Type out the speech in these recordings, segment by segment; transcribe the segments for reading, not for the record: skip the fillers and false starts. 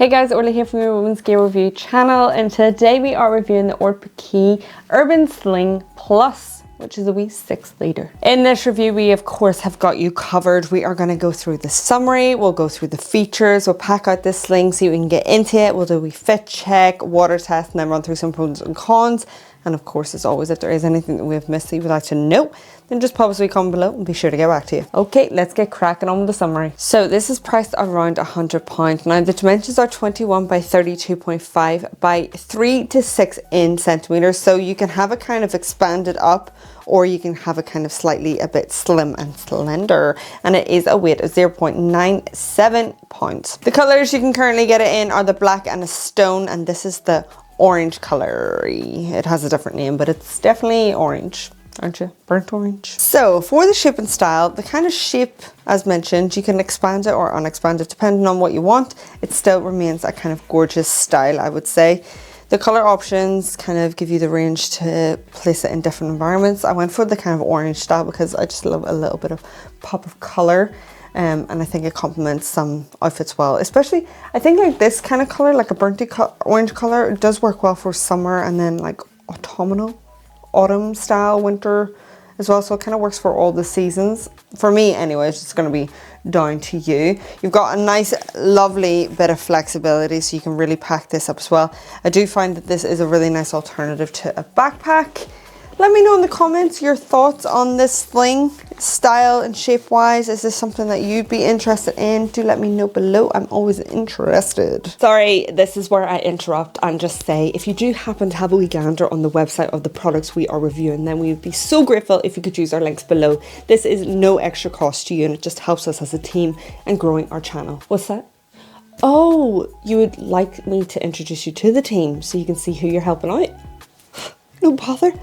Hey guys, Orla here from the Women's Gear Review channel, and today we are reviewing the Orbitkey Urban Sling Plus, which is a wee 6 litre. In this review, we of course have got you covered. We are going to go through the summary, we'll go through the features, we'll pack out this sling so you can get into it, we'll do a wee fit check, water test, and then run through some pros and cons. And of course, as always, if there is anything that we have missed that you would like to know, then just pop us a wee comment below and be sure to get back to you. Okay, let's get cracking on with the summary. So this is priced around £100. Now the dimensions are 21 by 32.5 by 3 to 6 in centimeters. So you can have it kind of expanded up, or you can have it kind of slightly a bit slim and slender. And it is a weight of 0.97 pounds. The colors you can currently get it in are the black and a stone, and this is the orange color. It has a different name, but it's definitely orange, aren't you? Burnt orange. So for the shape and style, the kind of shape, as mentioned, you can expand it or unexpand it depending on what you want. It still remains a kind of gorgeous style, I would say. The color options kind of give you the range to place it in different environments. I went for the kind of orange style because I just love a little bit of pop of color. And I think it complements some outfits well, especially I think like this kind of color, like a burnt orange color, it does work well for summer, and then like autumn style, winter as well. So it kind of works for all the seasons. For me anyway, it's just going to be down to you. You've got a nice lovely bit of flexibility, so you can really pack this up as well. I do find that this is a really nice alternative to a backpack. Let me know in the comments your thoughts on this sling, style and shape wise. Is this something that you'd be interested in? Do let me know below. I'm always interested. Sorry, this is where I interrupt and just say, if you do happen to have a wee gander on the website of the products we are reviewing, then we would be so grateful if you could use our links below. This is no extra cost to you, and it just helps us as a team and growing our channel. What's that? Oh, you would like me to introduce you to the team so you can see who you're helping out? No bother.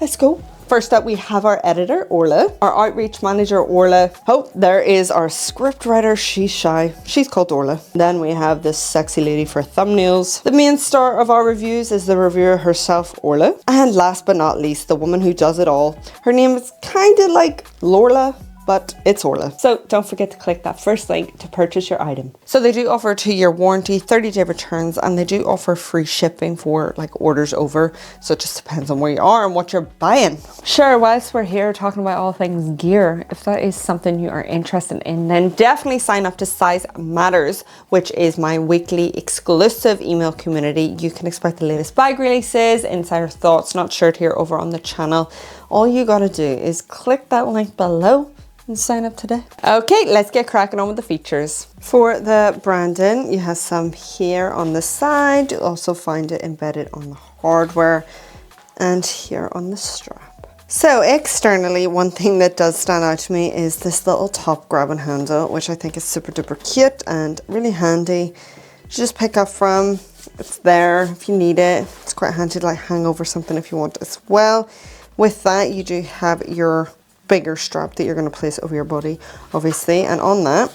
Let's go. First up, we have our editor, Orla, our outreach manager, Orla. Oh, there is our script writer. She's shy. She's called Orla. Then we have this sexy lady for thumbnails. The main star of our reviews is the reviewer herself, Orla. And last but not least, the woman who does it all. Her name is kind of like Lorla, but it's Orla. So don't forget to click that first link to purchase your item. So they do offer a 2-year warranty, 30-day returns, and they do offer free shipping for like orders over. So it just depends on where you are and what you're buying. Sure, whilst we're here talking about all things gear, if that is something you are interested in, then definitely sign up to Size Matters, which is my weekly exclusive email community. You can expect the latest bag releases, insider thoughts, not shared here over on the channel. All you gotta do is click that link below and sign up today. Okay, let's get cracking on with the features. For the branding, you have some here on the side. You'll also find it embedded on the hardware and here on the strap. So externally, one thing that does stand out to me is this little top grabbing handle, which I think is super duper cute and really handy. You just pick up from, it's there if you need it. It's quite handy to like hang over something if you want as well. With that, you do have your bigger strap that you're going to place over your body, obviously, and on that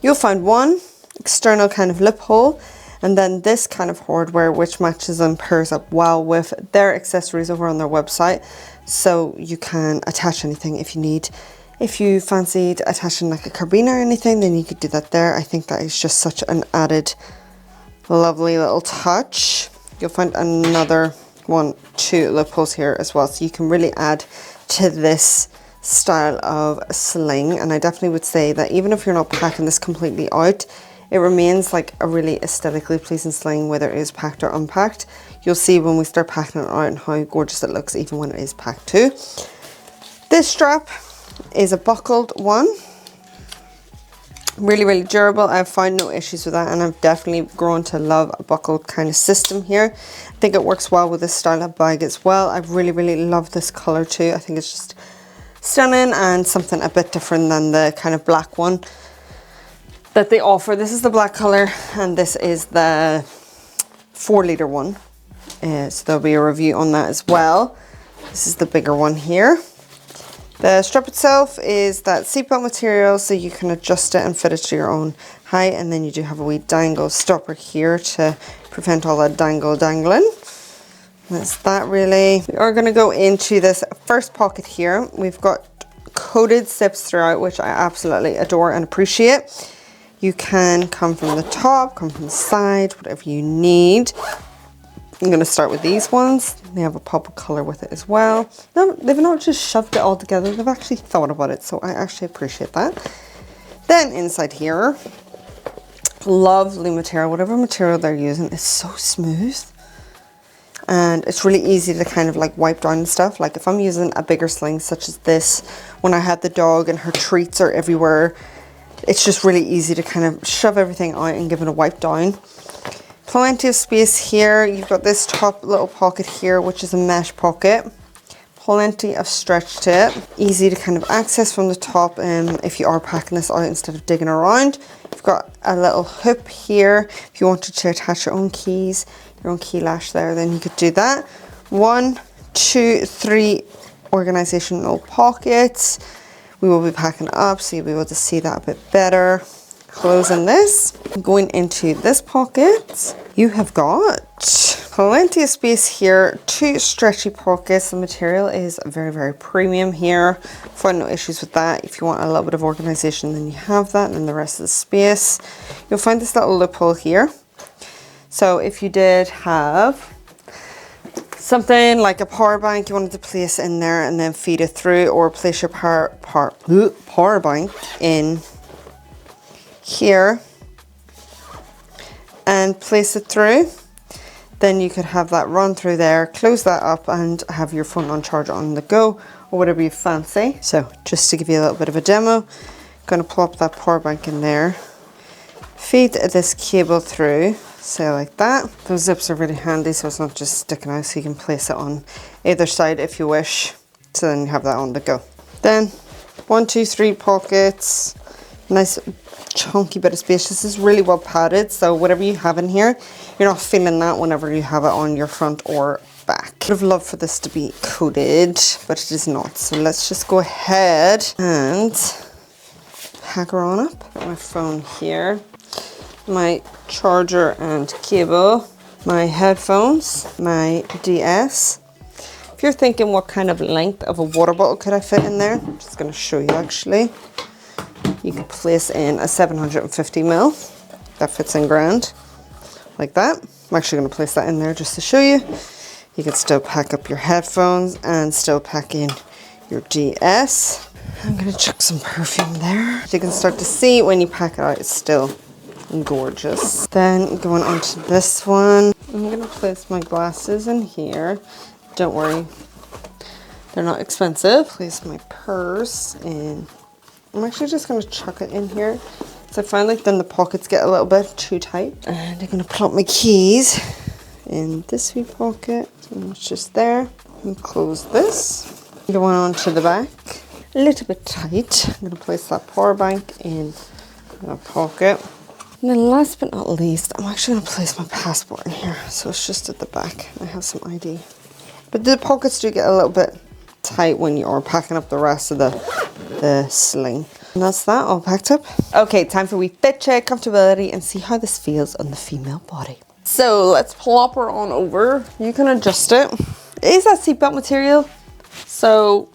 you'll find one external kind of lip hole, and then this kind of hardware which matches and pairs up well with their accessories over on their website, so you can attach anything if you need. If you fancied attaching like a carabiner or anything, then you could do that there. I think that is just such an added lovely little touch. You'll find another 2 lip holes here as well, so you can really add to this style of sling. And I definitely would say that even if you're not packing this completely out, it remains like a really aesthetically pleasing sling whether it is packed or unpacked. You'll see when we start packing it out and how gorgeous it looks even when it is packed too. This strap is a buckled one, really durable. I've found no issues with that, and I've definitely grown to love a buckled kind of system here. I think it works well with this style of bag as well. I really love this color too. I think it's just stunning and something a bit different than the kind of black one that they offer. This is the black color, and this is the 4-litre one. So there'll be a review on that as well. This is the bigger one here. The strap itself is that seatbelt material, so you can adjust it and fit it to your own height, and then you do have a wee dangle stopper here to prevent all that dangling. That's that really. We are going to go into this first pocket here. We've got coated zips throughout, which I absolutely adore and appreciate. You can come from the top, come from the side, whatever you need. I'm going to start with these ones. They have a pop of colour with it as well. No, they've not just shoved it all together, they've actually thought about it, so I actually appreciate that. Then inside here, lovely material. Whatever material they're using is so smooth. And it's really easy to kind of like wipe down and stuff. Like if I'm using a bigger sling such as this, when I had the dog and her treats are everywhere, it's just really easy to kind of shove everything out and give it a wipe down. Plenty of space here. You've got this top little pocket here, which is a mesh pocket. Plenty of stretch to it. Easy to kind of access from the top if you are packing this out instead of digging around. You've got a little hoop here. If you wanted to attach your own keys, your own key lash there, then you could do that. 1, 2, 3 organizational pockets. We will be packing it up so you'll be able to see that a bit better. Closing this, going into this pocket, you have got plenty of space here, 2 stretchy pockets. The material is very, very premium here. Find no issues with that. If you want a little bit of organization, then you have that, and then the rest of the space. You'll find this little loophole here. So if you did have something like a power bank you wanted to place in there and then feed it through, or place your power bank in here and place it through, then you could have that run through there, close that up and have your phone on charge on the go, or whatever you fancy. So just to give you a little bit of a demo, going to plop that power bank in there, feed this cable through, so like that. Those zips are really handy so it's not just sticking out, so you can place it on either side if you wish, so then you have that on the go. Then 1, 2, 3 pockets, nice chunky bit of space. This is really well padded, so whatever you have in here, you're not feeling that whenever you have it on your front or back. I would have loved for this to be coated, but it is not. So let's just go ahead and pack her on up. Got my phone here, my charger and cable, my headphones, my DS. If you're thinking what kind of length of a water bottle could I fit in there, I'm just going to show you actually. You can place in a 750ml. That fits in grand, like that. I'm actually going to place that in there just to show you. You can still pack up your headphones and still pack in your DS. I'm going to chuck some perfume there. You can start to see when you pack it out, it's still gorgeous. Then going on to this one, I'm going to place my glasses in here. Don't worry, they're not expensive. Place my purse in. I'm actually just going to chuck it in here. So I find like then the pockets get a little bit too tight. And I'm going to plop my keys in this wee pocket. And it's just there. And close this. Going on to the back. A little bit tight. I'm going to place that power bank in a pocket. And then last but not least, I'm actually going to place my passport in here. So it's just at the back. I have some ID. But the pockets do get a little bit tight when you are packing up the rest of the sling. And that's that all packed up. Okay, time for a wee fit check, comfortability, and see how this feels on the female body. So let's plop her on over. You can adjust it. It is that seatbelt material. So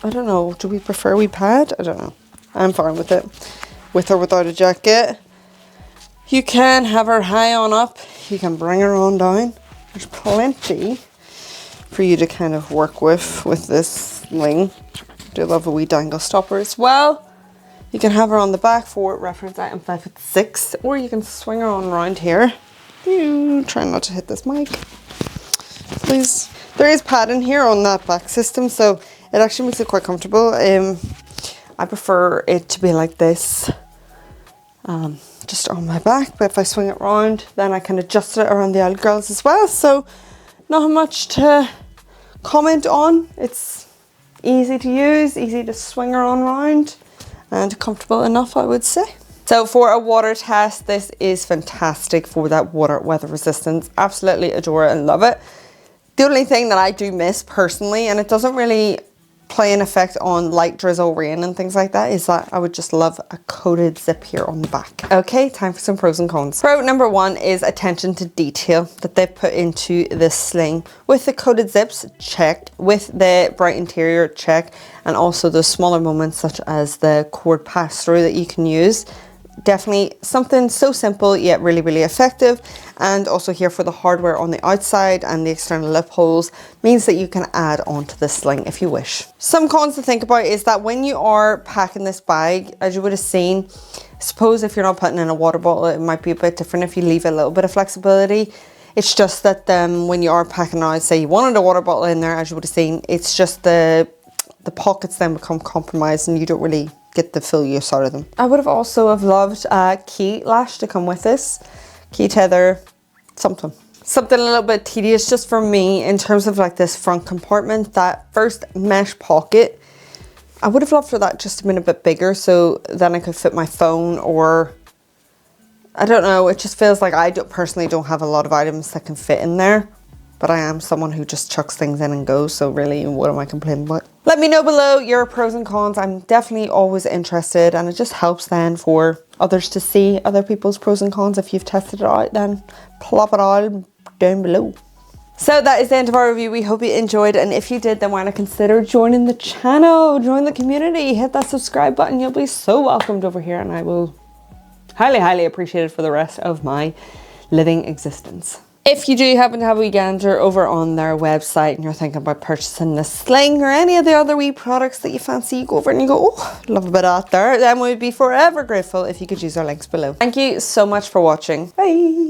I don't know, do we prefer a wee pad? I don't know. I'm fine with it. With or without a jacket. You can have her high on up. You can bring her on down. There's plenty for you to kind of work with this sling. Do love a wee dangle stopper as well. You can have her on the back for reference. I am 5'6", or you can swing her on around here. Try not to hit this mic, please. There is padding here on that back system, so it actually makes it quite comfortable. I prefer it to be like this, just on my back. But if I swing it around, then I can adjust it around the other girls as well. So not much to comment on. It's easy to use, easy to swing her on around, and comfortable enough, I would say. So for a water test, this is fantastic for that weather resistance. Absolutely adore it and love it. The only thing that I do miss personally, and it doesn't really play an effect on light drizzle, rain and things like that, is that I would just love a coated zip here on the back. Okay, time for some pros and cons. Pro number one is attention to detail that they put into this sling. With the coated zips, check. With the bright interior, check. And also the smaller moments such as the cord pass through that you can use. definitely something so simple yet really effective. And also here for the hardware on the outside and the external lip holes means that you can add onto the sling if you wish. Some cons to think about is that when you are packing this bag, as you would have seen, suppose if you're not putting in a water bottle, it might be a bit different if you leave a little bit of flexibility. It's just that when you are packing out, say you wanted a water bottle in there, as you would have seen, it's just the pockets then become compromised and you don't really get the full use out of them. I would have also loved a key lash to come with this. Key tether, something a little bit tedious just for me in terms of like this front compartment. That first mesh pocket, I would have loved for that just to been a bit bigger so then I could fit my phone, or I don't know, it just feels like I personally don't have a lot of items that can fit in there. But I am someone who just chucks things in and goes, so really, what am I complaining about? Let me know below your pros and cons. I'm definitely always interested, and it just helps then for others to see other people's pros and cons. If you've tested it out, then plop it all down below. So that is the end of our review. We hope you enjoyed, and if you did, then why not consider joining the channel, join the community, hit that subscribe button. You'll be so welcomed over here, and I will highly appreciate it for the rest of my living existence. If you do happen to have a wee gander over on their website and you're thinking about purchasing the sling or any of the other wee products that you fancy, you go over and you go, oh, love a bit out there, then we'd be forever grateful if you could use our links below. Thank you so much for watching. Bye.